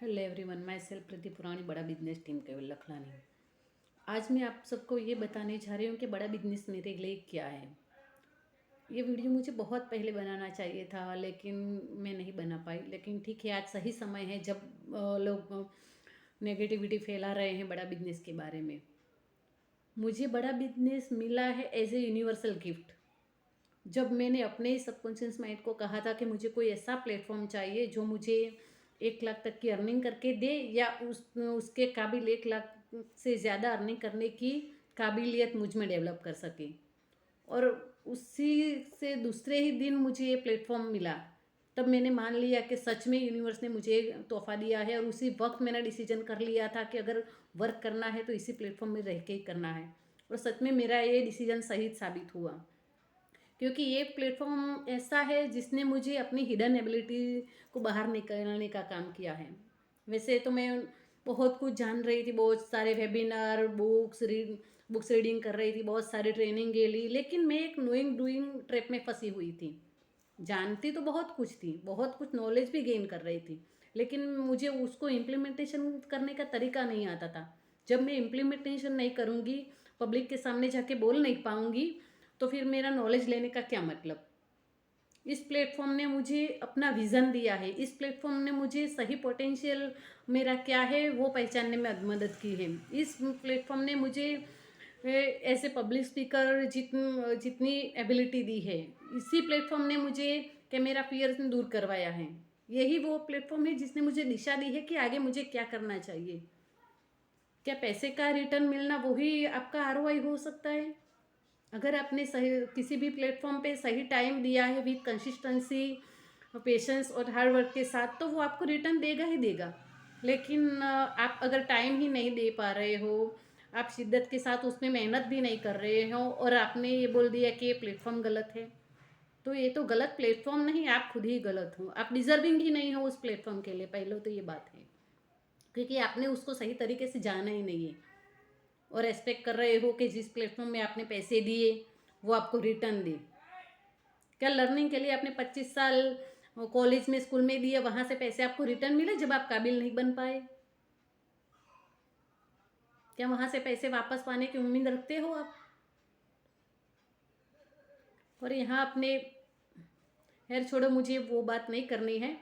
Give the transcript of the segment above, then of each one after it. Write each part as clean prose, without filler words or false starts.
Hello everyone, my self प्रीति पुरानी बड़ा business team केवल लखलानी। आज मैं आप सबको ये बताने जा रही हूँ कि बड़ा बिजनेस मेरे लिए क्या है। ये वीडियो मुझे बहुत पहले बनाना चाहिए था, लेकिन मैं नहीं बना पाई। लेकिन ठीक है, आज सही समय है जब लोग नेगेटिविटी फैला रहे हैं बड़ा बिजनेस के बारे में। मुझे बड़ा बिजनेस मिला है एज ए यूनिवर्सल गिफ्ट। जब मैंने अपने ही सबकॉन्शियस माइंड को कहा था कि मुझे कोई ऐसा प्लेटफॉर्म चाहिए जो मुझे 1 लाख तक की अर्निंग करके दे, या उसके काबिल 1 लाख से ज़्यादा अर्निंग करने की काबिलियत मुझ में डेवलप कर सके। और उसी से दूसरे ही दिन मुझे ये प्लेटफॉर्म मिला। तब मैंने मान लिया कि सच में यूनिवर्स ने मुझे तोहफा दिया है, और उसी वक्त मैंने डिसीजन कर लिया था कि अगर वर्क करना है तो इसी प्लेटफॉर्म में रह के ही करना है। और सच में मेरा ये डिसीजन सही साबित हुआ, क्योंकि ये प्लेटफॉर्म ऐसा है जिसने मुझे अपनी हिडन एबिलिटी को बाहर निकालने का काम किया है। वैसे तो मैं बहुत कुछ जान रही थी, बहुत सारे वेबिनार, बुक्स रीडिंग कर रही थी, बहुत सारी ट्रेनिंग ले ली, लेकिन मैं एक नोइंग डूइंग ट्रैप में फंसी हुई थी। जानती तो बहुत कुछ थी, बहुत कुछ नॉलेज भी गेन कर रही थी, लेकिन मुझे उसको इम्प्लीमेंटेशन करने का तरीका नहीं आता था। जब मैं इम्प्लीमेंटेशन नहीं करूँगी, पब्लिक के सामने जाके बोल नहीं पाऊँगी, तो फिर मेरा नॉलेज लेने का क्या मतलब। इस प्लेटफॉर्म ने मुझे अपना विज़न दिया है। इस प्लेटफॉर्म ने मुझे सही पोटेंशियल मेरा क्या है वो पहचानने में मदद की है। इस प्लेटफॉर्म ने मुझे ऐसे पब्लिक स्पीकर जितनी एबिलिटी दी है। इसी प्लेटफॉर्म ने मुझे मेरा फियर दूर करवाया है। यही वो प्लेटफॉर्म है जिसने मुझे दिशा दी है कि आगे मुझे क्या करना चाहिए। क्या पैसे का रिटर्न मिलना वही आपका आरओआई हो सकता है? अगर आपने सही किसी भी प्लेटफॉर्म पे सही टाइम दिया है विथ कंसिस्टेंसी, पेशेंस और हार्ड वर्क के साथ, तो वो आपको रिटर्न देगा ही देगा। लेकिन आप अगर टाइम ही नहीं दे पा रहे हो, आप शिद्दत के साथ उसमें मेहनत भी नहीं कर रहे हो, और आपने ये बोल दिया कि ये प्लेटफॉर्म गलत है, तो ये तो गलत प्लेटफॉर्म नहीं, आप खुद ही गलत हो। आप डिजर्विंग ही नहीं हो उस प्लेटफॉर्म के लिए, पहले तो ये बात है, क्योंकि आपने उसको सही तरीके से जाना ही नहीं है। और एक्सपेक्ट कर रहे हो कि जिस प्लेटफॉर्म में आपने पैसे दिए वो आपको रिटर्न दे। क्या लर्निंग के लिए आपने 25 साल कॉलेज में, स्कूल में दिए, वहाँ से पैसे आपको रिटर्न मिले जब आप काबिल नहीं बन पाए? क्या वहाँ से पैसे वापस पाने की उम्मीद रखते हो आप? और यहाँ अपने, खैर छोड़ो, मुझे वो बात नहीं करनी है।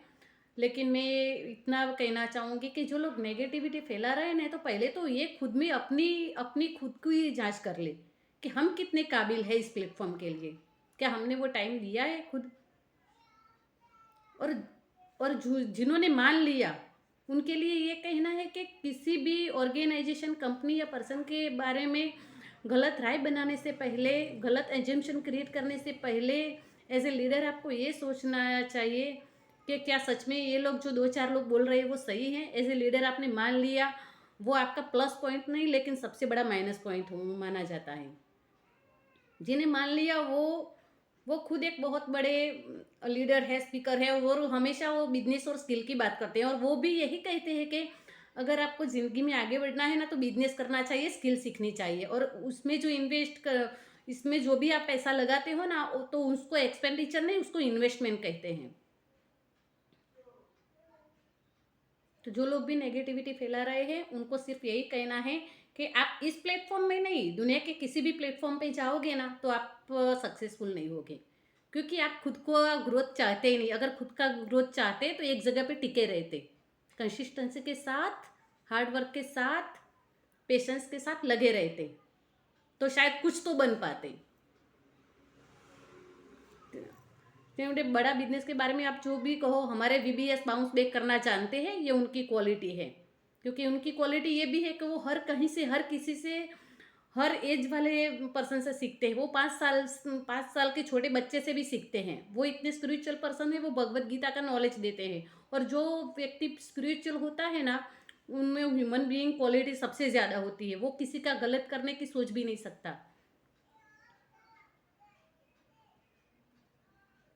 लेकिन मैं इतना कहना चाहूँगी कि जो लोग नेगेटिविटी फैला रहे हैं ना, तो पहले तो ये खुद में अपनी अपनी खुद की जांच कर ले कि हम कितने काबिल है इस प्लेटफॉर्म के लिए। क्या हमने वो टाइम दिया है खुद? और और जिन्होंने मान लिया उनके लिए ये कहना है कि किसी भी ऑर्गेनाइजेशन, कंपनी या पर्सन के बारे में गलत राय बनाने से पहले, गलत एजम्पशन क्रिएट करने से पहले, एज ए लीडर आपको ये सोचना चाहिए कि क्या सच में ये लोग, जो 2-4 लोग बोल रहे हैं, वो सही हैं। एज ए लीडर आपने मान लिया, वो आपका प्लस पॉइंट नहीं, लेकिन सबसे बड़ा माइनस पॉइंट माना जाता है। जिन्हें मान लिया वो खुद एक बहुत बड़े लीडर है, स्पीकर है, और हमेशा वो बिजनेस और स्किल की बात करते हैं, और वो भी यही कहते हैं कि अगर आपको ज़िंदगी में आगे बढ़ना है ना, तो बिजनेस करना चाहिए, स्किल सीखनी चाहिए, और उसमें जो इसमें जो भी आप पैसा लगाते हो ना, तो उसको एक्सपेंडिचर नहीं, उसको इन्वेस्टमेंट कहते हैं। तो जो लोग भी नेगेटिविटी फैला रहे हैं, उनको सिर्फ यही कहना है कि आप इस प्लेटफॉर्म में नहीं, दुनिया के किसी भी प्लेटफॉर्म पे जाओगे ना, तो आप सक्सेसफुल नहीं होगे, क्योंकि आप खुद को ग्रोथ चाहते ही नहीं। अगर खुद का ग्रोथ चाहते तो एक जगह पे टिके रहते, कंसिस्टेंसी के साथ, हार्ड वर्क के साथ, पेशेंस के साथ लगे रहते, तो शायद कुछ तो बन पाते। क्योंकि बड़ा बिजनेस के बारे में आप जो भी कहो, हमारे वीबीएस बाउंस बैक करना जानते हैं, ये उनकी क्वालिटी है। क्योंकि उनकी क्वालिटी ये भी है कि वो हर कहीं से, हर किसी से, हर एज वाले पर्सन से सीखते हैं। वो 5 साल के छोटे बच्चे से भी सीखते हैं। वो इतने स्पिरिचुअल पर्सन है, वो भगवत गीता का नॉलेज देते हैं। और जो व्यक्ति स्पिरिचुअल होता है ना, उनमें ह्यूमन बीइंग क्वालिटी सबसे ज़्यादा होती है। वो किसी का गलत करने की सोच भी नहीं सकता।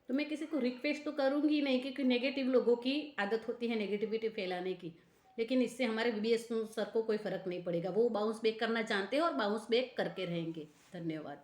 तो मैं किसी को रिक्वेस्ट तो करूँगी नहीं, क्योंकि नेगेटिव लोगों की आदत होती है नेगेटिविटी फैलाने की। लेकिन इससे हमारे वीबीएस सर को कोई फ़र्क नहीं पड़ेगा। वो बाउंस बैक करना जानते हैं और बाउंस बैक करके रहेंगे। धन्यवाद।